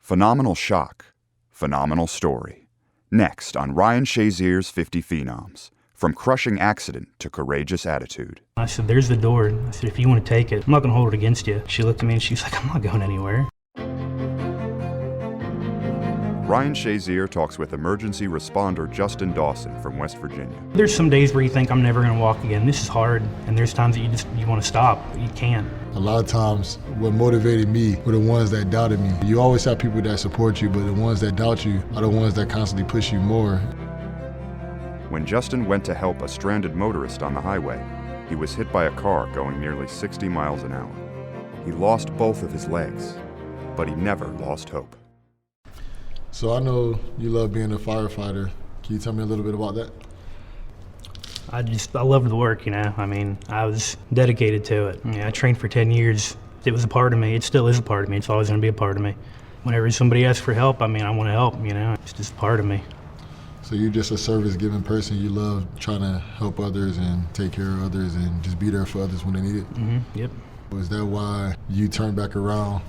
Phenomenal shock, phenomenal story. Next on Ryan Shazier's 50 Phenoms. From crushing accident to courageous attitude. I said, there's the door. I said, if you want to take it, I'm not going to hold it against you. She looked at me and she's like, I'm not going anywhere. Ryan Shazier talks with emergency responder Justin Dawson from West Virginia. There's some days where you think I'm never going to walk again. This is hard, and there's times that you want to stop, but you can't. A lot of times, what motivated me were the ones that doubted me. You always have people that support you, but the ones that doubt you are the ones that constantly push you more. When Justin went to help a stranded motorist on the highway, he was hit by a car going nearly 60 miles an hour. He lost both of his legs, but he never lost hope. So I know you love being a firefighter. Can you tell me a little bit about that? I loved the work, you know. I mean, I was dedicated to it. I trained for 10 years. It was a part of me. It still is a part of me. It's always going to be a part of me. Whenever somebody asks for help, I mean, I want to help, you know. It's just part of me. So you're just a service-giving person. You love trying to help others and take care of others and just be there for others when they need it? Mm-hmm. Yep. Was that why you turned back around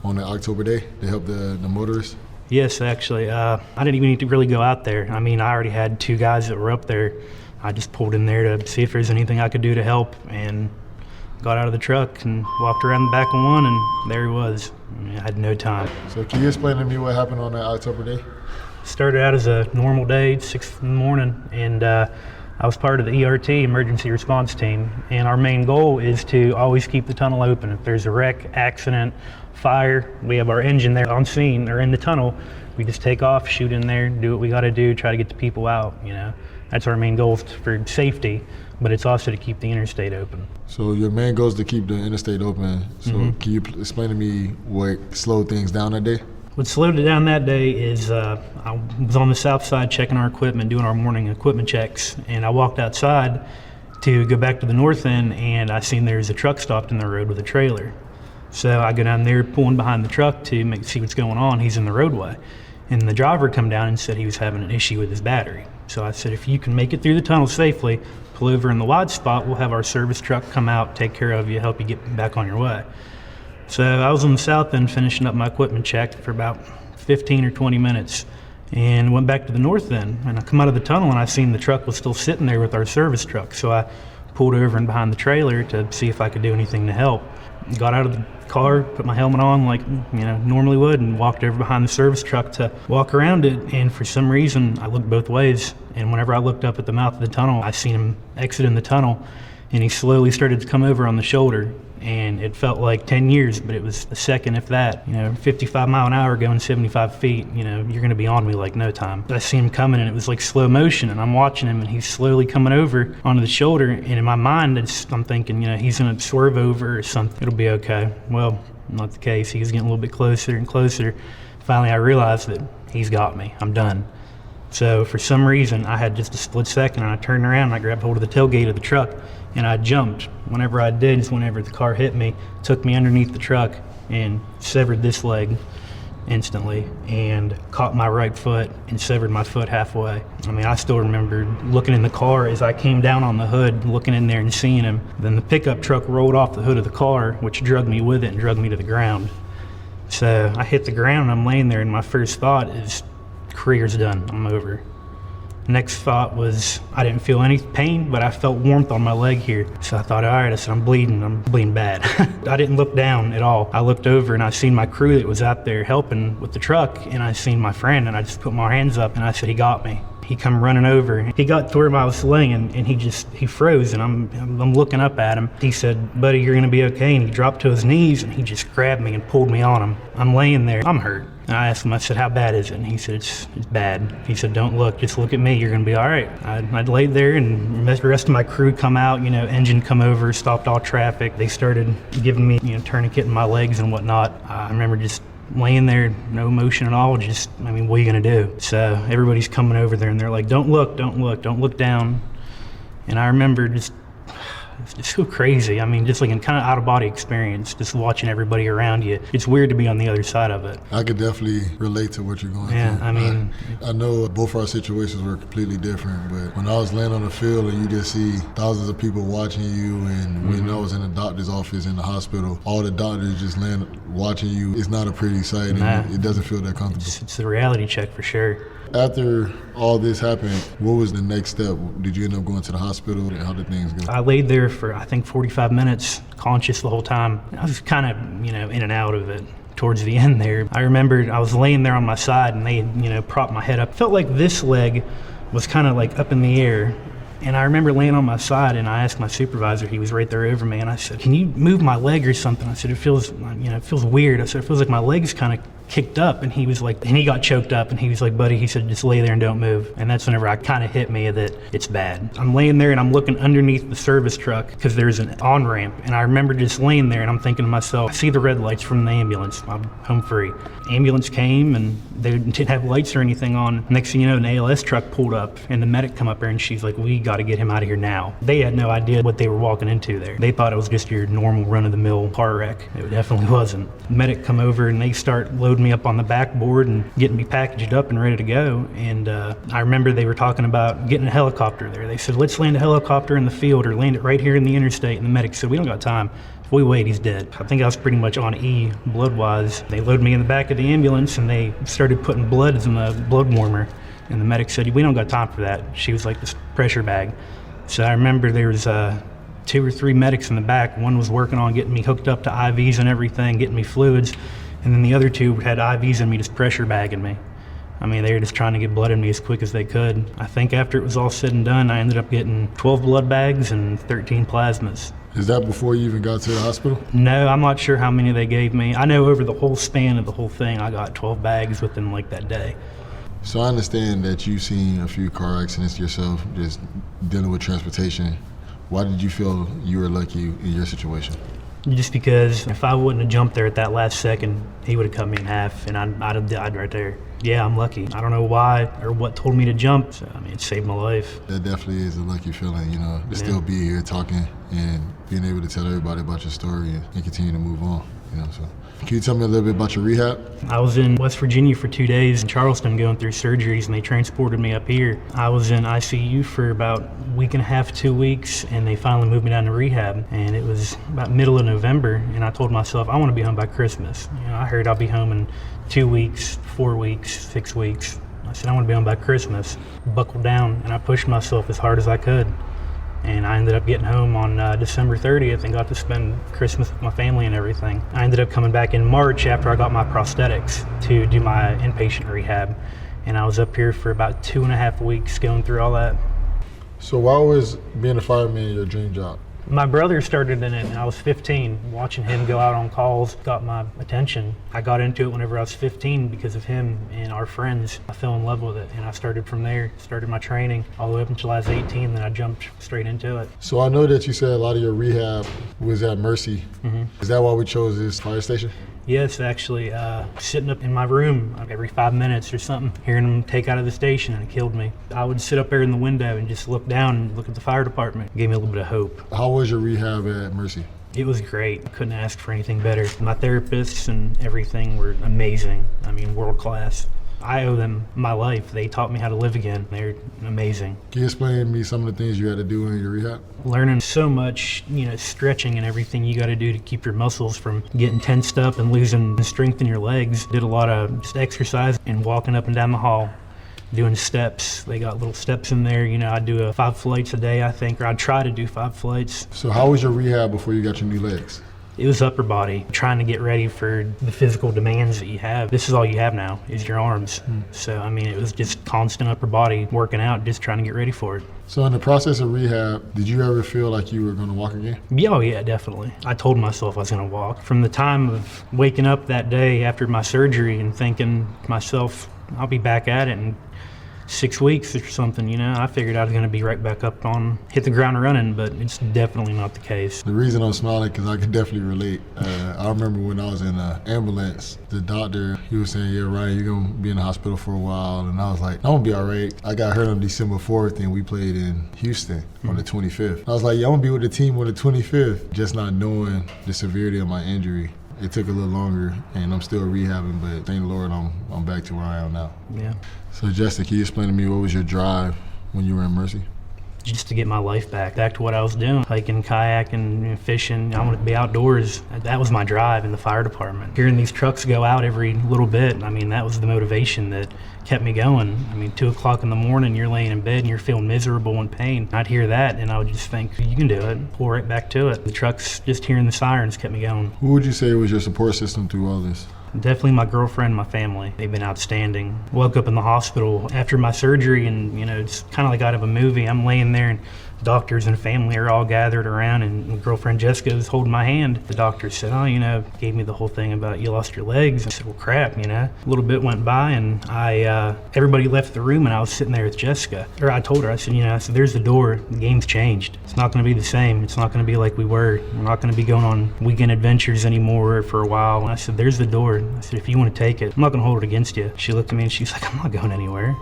on that October day to help the motorists? Yes, actually. I didn't even need to really go out there. I mean, I already had 2 guys that were up there. I just pulled in there to see if there's anything I could do to help, and got out of the truck and walked around the back of one, and there he was. I mean, I had no time. So can you explain to me what happened on that October day? Started out as a normal day, 6 in the morning, and I was part of the ERT, emergency response team, and our main goal is to always keep the tunnel open. If there's a wreck, accident, fire, we have our engine there on scene or in the tunnel. We just take off, shoot in there, do what we got to do, try to get the people out, you know. That's our main goal for safety, but it's also to keep the interstate open. So your main goal is to keep the interstate open. So Can you explain to me what slowed things down that day? What slowed it down that day is I was on the south side checking our equipment, doing our morning equipment checks, and I walked outside to go back to the north end, and I seen there's a truck stopped in the road with a trailer. So I go down there pulling behind the truck to see what's going on. He's in the roadway. And the driver come down and said he was having an issue with his battery. So I said, if you can make it through the tunnel safely, pull over in the wide spot, we'll have our service truck come out, take care of you, help you get back on your way. So I was on the south end finishing up my equipment check for about 15 or 20 minutes and went back to the north end. And I come out of the tunnel and I seen the truck was still sitting there with our service truck. So I pulled over and behind the trailer to see if I could do anything to help. Got out of the car, put my helmet on like normally would, and walked over behind the service truck to walk around it. And for some reason, I looked both ways. And whenever I looked up at the mouth of the tunnel, I seen him exiting the tunnel, and he slowly started to come over on the shoulder. And it felt like 10 years, but it was a second, if that. 55 mile an hour going 75 feet, you're going to be on me like no time. But I seen him coming, and it was like slow motion, and I'm watching him, and he's slowly coming over onto the shoulder. And in my mind, I'm thinking, he's going to swerve over or something. It'll be okay. Well, not the case. He was getting a little bit closer and closer. Finally, I realized that he's got me. I'm done. So for some reason, I had just a split second, and I turned around and I grabbed hold of the tailgate of the truck, and I jumped. Whenever I did is whenever the car hit me, took me underneath the truck and severed this leg instantly, and caught my right foot and severed my foot halfway. I mean, I still remember looking in the car as I came down on the hood, looking in there and seeing him. Then the pickup truck rolled off the hood of the car, which dragged me with it and dragged me to the ground. So I hit the ground, and I'm laying there, and my first thought is, career's done, I'm over. Next thought was, I didn't feel any pain, but I felt warmth on my leg here. So I thought, all right, I said, I'm bleeding bad. I didn't look down at all. I looked over and I seen my crew that was out there helping with the truck, and I seen my friend, and I just put my hands up and I said, he got me. He come running over. He got to where I was laying, and he froze, and I'm looking up at him. He said, buddy, you're gonna be okay. And he dropped to his knees, and he just grabbed me and pulled me on him. I'm laying there, I'm hurt. And I asked him, I said, how bad is it? And he said, it's bad. He said, don't look, just look at me, you're gonna be all right. I laid there, and the rest of my crew come out, engine come over, stopped all traffic. They started giving me, tourniquet in my legs and whatnot. I remember just laying there, no motion at all, what are you gonna do? So everybody's coming over there, and they're like, don't look down. And I remember just it's just so crazy. I mean, just like a kind of out-of-body experience, just watching everybody around you. It's weird to be on the other side of it. I could definitely relate to what you're going Yeah, through. I mean, I know both our situations were completely different, but when I was laying on the field and you just see thousands of people watching you, and when I was in the doctor's office in the hospital, all the doctors just laying watching you, it's not a pretty sight, and Nah. it doesn't feel that comfortable. it's a reality check for sure. After all this happened, what was the next step? Did you end up going to the hospital? How did things go? I laid there for, I think, 45 minutes, conscious the whole time. I was kind of, in and out of it. Towards the end there, I remembered I was laying there on my side and they, propped my head up. Felt like this leg was kind of like up in the air. And I remember laying on my side and I asked my supervisor, he was right there over me, and I said, "Can you move my leg or something?" I said, it feels weird. I said, it feels like my leg's kind of kicked up. And he was like, and he got choked up and he was like, "Buddy," he said, "just lay there and don't move." And that's whenever I kind of hit me that it's bad. I'm laying there and I'm looking underneath the service truck because there's an on-ramp. And I remember just laying there and I'm thinking to myself, I see the red lights from the ambulance. I'm home free. Ambulance came and they didn't have lights or anything on. Next thing you know, an ALS truck pulled up and the medic come up there and she's like, "We got to get him out of here now." They had no idea what they were walking into there. They thought it was just your normal run-of-the-mill car wreck. It definitely wasn't. The medic come over and they start loading me up on the backboard and getting me packaged up and ready to go. And I remember they were talking about getting a helicopter there. They said, "Let's land a helicopter in the field or land it right here in the interstate." And the medic said, "We don't got time. If we wait, he's dead." I think I was pretty much on E blood-wise. They loaded me in the back of the ambulance and they started putting bloods in the blood warmer. And the medic said, "We don't got time for that." She was like this pressure bag. So I remember there was 2 or 3 medics in the back. One was working on getting me hooked up to IVs and everything, getting me fluids. And then the other 2 had IVs in me, just pressure bagging me. I mean, they were just trying to get blood in me as quick as they could. I think after it was all said and done, I ended up getting 12 blood bags and 13 plasmas. Is that before you even got to the hospital? No, I'm not sure how many they gave me. I know over the whole span of the whole thing, I got 12 bags within like that day. So I understand that you've seen a few car accidents yourself, just dealing with transportation. Why did you feel you were lucky in your situation? Just because if I wouldn't have jumped there at that last second, he would have cut me in half and I'd have died right there. Yeah, I'm lucky. I don't know why or what told me to jump. So, I mean, it saved my life. That definitely is a lucky feeling, to still be here talking and being able to tell everybody about your story and continue to move on, so. Can you tell me a little bit about your rehab? I was in West Virginia for 2 days in Charleston going through surgeries, and they transported me up here. I was in ICU for about a week and a half, 2 weeks, and they finally moved me down to rehab. And it was about middle of November, and I told myself, I want to be home by Christmas. I heard I'll be home in 2 weeks, 4 weeks, 6 weeks. I said, I want to be home by Christmas. Buckled down, and I pushed myself as hard as I could. And I ended up getting home on December 30th and got to spend Christmas with my family and everything. I ended up coming back in March after I got my prosthetics to do my inpatient rehab. And I was up here for about 2.5 weeks going through all that. So why was being a fireman your dream job? My brother started in it and I was 15. Watching him go out on calls got my attention. I got into it whenever I was 15 because of him and our friends. I fell in love with it and I started from there, started my training all the way up until I was 18, then I jumped straight into it. So I know that you said a lot of your rehab was at Mercy. Mm-hmm. Is that why we chose this fire station? Yes, actually, sitting up in my room every 5 minutes or something, hearing them take out of the station, and it killed me. I would sit up there in the window and just look down and look at the fire department. It gave me a little bit of hope. How was your rehab at Mercy? It was great. I couldn't ask for anything better. My therapists and everything were amazing. I mean, world class. I owe them my life. They taught me how to live again. They're amazing. Can you explain to me some of the things you had to do in your rehab? Learning so much, stretching and everything you got to do to keep your muscles from getting tensed up and losing strength in your legs. Did a lot of just exercise and walking up and down the hall, doing steps. They got little steps in there. I'd do 5 flights a day, I think, or I'd try to do 5 flights. So how was your rehab before you got your new legs? It was upper body, trying to get ready for the physical demands that you have. This is all you have now, is your arms. So, it was just constant upper body working out, just trying to get ready for it. So in the process of rehab, did you ever feel like you were going to walk again? Yeah, oh yeah, definitely. I told myself I was going to walk. From the time of waking up that day after my surgery and thinking to myself, I'll be back at it, and 6 weeks or something, I figured I was going to be right back up on, hit the ground running, but it's definitely not the case. The reason I'm smiling because I can definitely relate. I remember when I was in an ambulance, the doctor, he was saying, yeah, Ryan, you're going to be in the hospital for a while. And I was like, I'm going to be all right. I got hurt on December 4th and we played in Houston on the 25th. I was like, yeah, I'm going to be with the team on the 25th, just not knowing the severity of my injury. It took a little longer, and I'm still rehabbing, but thank the Lord I'm back to where I am now. Yeah. So, Justin, can you explain to me what was your drive when you were in Mercy? Just to get my life back to what I was doing, hiking, kayaking, fishing. I wanted to be outdoors. That was my drive in the fire department. Hearing these trucks go out every little bit, that was the motivation that kept me going. 2 o'clock in the morning, you're laying in bed and you're feeling miserable and pain. I'd hear that and I would just think, you can do it, pull right back to it. The trucks, just hearing the sirens kept me going. Who would you say was your support system through all this? Definitely my girlfriend, my family. They've been outstanding. Woke up in the hospital after my surgery and, it's kind of like out of a movie. I'm laying there and doctors and family are all gathered around and my girlfriend Jessica was holding my hand. The doctor said, gave me the whole thing about you lost your legs. I said, well, crap, A little bit went by and everybody left the room and I was sitting there with Jessica. Or I told her, I said, there's the door. The game's changed. It's not going to be the same. It's not going to be like we were. We're not going to be going on weekend adventures anymore for a while. And I said, there's the door. I said, if you want to take it, I'm not going to hold it against you. She looked at me and she's like, I'm not going anywhere.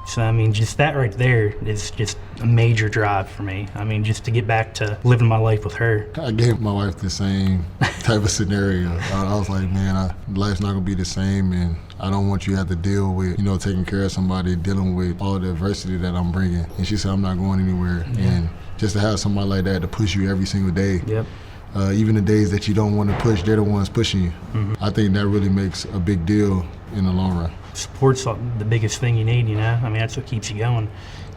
So, just that right there is just a major drive for me. Just to get back to living my life with her. I gave my wife the same type of scenario. I was like, man, life's not going to be the same, and I don't want you to have to deal with, taking care of somebody, dealing with all the adversity that I'm bringing. And she said, I'm not going anywhere. Yeah. And just to have somebody like that to push you every single day. Yep. Even the days that you don't want to push, they're the ones pushing you. Mm-hmm. I think that really makes a big deal in the long run. Support's the biggest thing you need, that's what keeps you going.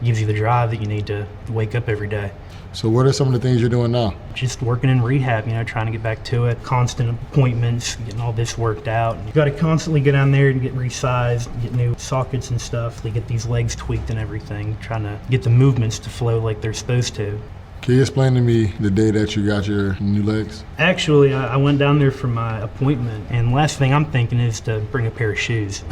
It gives you the drive that you need to wake up every day. So what are some of the things you're doing now? Just working in rehab, trying to get back to it. Constant appointments, getting all this worked out. You got to constantly go down there and get resized, get new sockets and stuff. They get these legs tweaked and everything, trying to get the movements to flow like they're supposed to. Can you explain to me the day that you got your new legs? Actually, I went down there for my appointment, and the last thing I'm thinking is to bring a pair of shoes.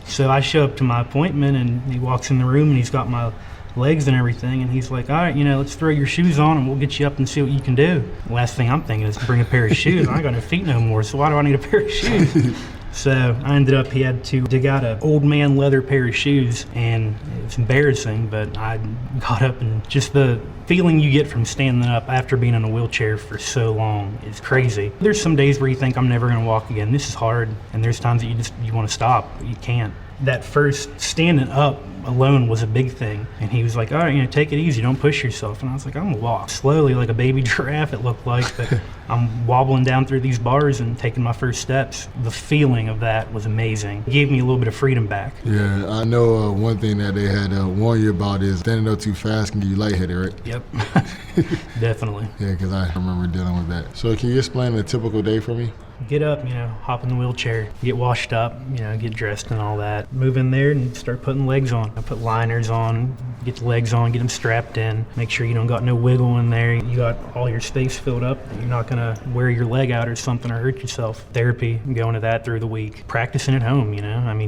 So I show up to my appointment, and he walks in the room, and he's got my legs and everything, and he's like, all right, let's throw your shoes on, and we'll get you up and see what you can do. The last thing I'm thinking is to bring a pair of shoes. I ain't got no feet no more, so why do I need a pair of shoes? So I ended up, he had to dig out an old man leather pair of shoes, and it's embarrassing, but I got up, and just the feeling you get from standing up after being in a wheelchair for so long is crazy. There's some days where you think I'm never gonna walk again. This is hard, and there's times that you wanna stop, but you can't. That first standing up alone was a big thing. And he was like, all right, take it easy, don't push yourself. And I was like, I'm gonna walk slowly like a baby giraffe, it looked like, but I'm wobbling down through these bars and taking my first steps. The feeling of that was amazing. It gave me a little bit of freedom back. Yeah, I know one thing that they had warned you about is standing up too fast can get you lightheaded, right? Yep, definitely. Yeah, because I remember dealing with that. So can you explain a typical day for me? Get up, hop in the wheelchair, get washed up, get dressed and all that. Move in there and start putting legs on. I put liners on, get the legs on, get them strapped in. Make sure you don't got no wiggle in there. You got all your space filled up. You're not gonna wear your leg out or something or hurt yourself. Therapy, going to that through the week. Practicing at home,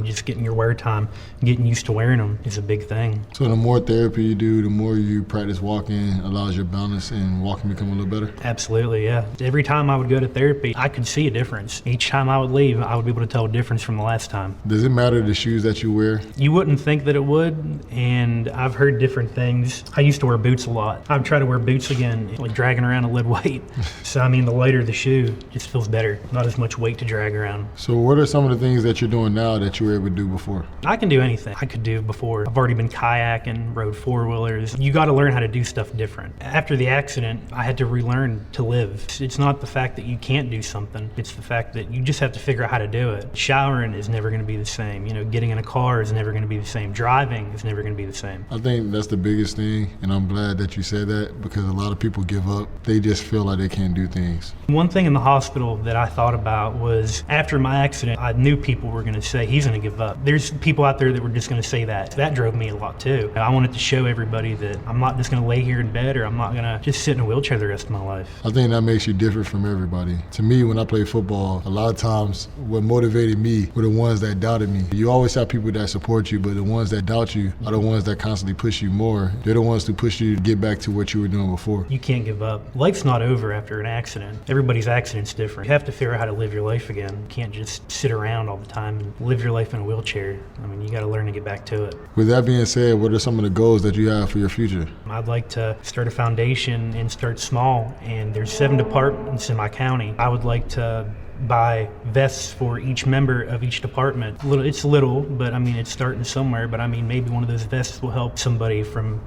just getting your wear time, getting used to wearing them is a big thing. So the more therapy you do, the more you practice walking, allows your balance and walking become a little better? Absolutely, yeah. Every time I would go to therapy, I could see a difference. Each time I would leave, I would be able to tell a difference from the last time. Does it matter the shoes that you wear? You wouldn't think that it would, and I've heard different things. I used to wear boots a lot. I'd try to wear boots again, like dragging around a lead weight. So the lighter the shoe, just feels better. Not as much weight to drag around. So what are some of the things that you're doing now that you were able to do before? I can do anything I could do before. I've already been kayaking, rode four-wheelers. You got to learn how to do stuff different. After the accident, I had to relearn to live. It's not the fact that you can't do something. It's the fact that you just have to figure out how to do it. Showering is never going to be the same. Getting in a car is never going to be the same. Driving is never going to be the same. I think think that's the biggest thing, and I'm glad that you said that, because a lot of people give up. They just feel like they can't do things. One thing in the hospital that I thought about was, after my accident, I knew people were going to say, he's going to give up. There's people out there that were just going to say that. That drove me a lot too. I wanted to show everybody that I'm not just going to lay here in bed, or I'm not going to just sit in a wheelchair the rest of my life. I think that makes you different from everybody. To me, when I played football, a lot of times what motivated me were the ones that doubted me. You always have people that support you, but the ones that doubt you are the ones that constantly push you more. They're the ones who push you to get back to what you were doing before. You can't give up. Life's not over after an accident. Everybody's accident's different. You have to figure out how to live your life again. You can't just sit around all the time and live your life in a wheelchair. I mean, you got to learn to get back to it. With that being said, what are some of the goals that you have for your future? I'd like to start a foundation and start small, and there's 7 departments in my county. I would like to buy vests for each member of each department. It's little, but I mean, it's starting somewhere, but I mean, maybe one of those vests will help somebody from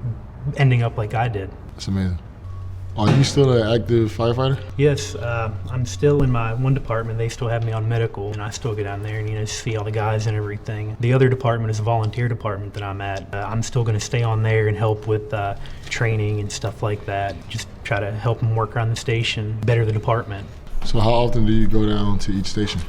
ending up like I did. That's amazing. Are you still an active firefighter? Yes, I'm still in my one department. They still have me on medical, and I still get down there and see all the guys and everything. The other department is a volunteer department that I'm at. I'm still going to stay on there and help with training and stuff like that. Just try to help them work around the station, better the department. So how often do you go down to each station?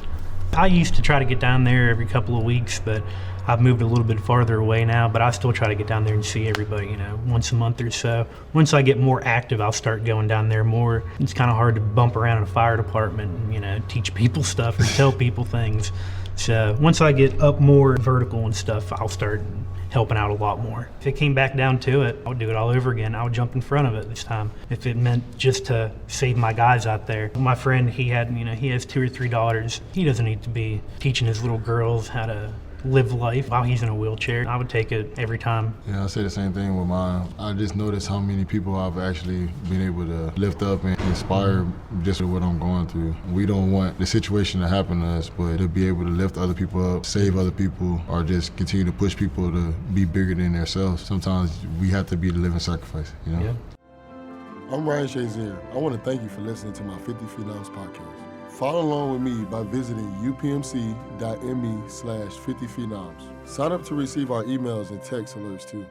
I used to try to get down there every couple of weeks, but I've moved a little bit farther away now, but I still try to get down there and see everybody, once a month or so. Once I get more active, I'll start going down there more. It's kind of hard to bump around in a fire department and, teach people stuff or tell people things. So once I get up more vertical and stuff, I'll start helping out a lot more. If it came back down to it, I would do it all over again. I would jump in front of it this time. If it meant just to save my guys out there. My friend, he has 2 or 3 daughters. He doesn't need to be teaching his little girls how to live life while he's in a wheelchair. I would take it every time. Yeah, I say the same thing with mine. I just noticed how many people I've actually been able to lift up and inspire just with what I'm going through. We don't want the situation to happen to us, but to be able to lift other people up, save other people, or just continue to push people to be bigger than themselves. Sometimes we have to be the living sacrifice, Yeah. I'm Ryan Shazier. I want to thank you for listening to my 50 Phenoms podcast. Follow along with me by visiting upmc.me/50phenoms. Sign up to receive our emails and text alerts too.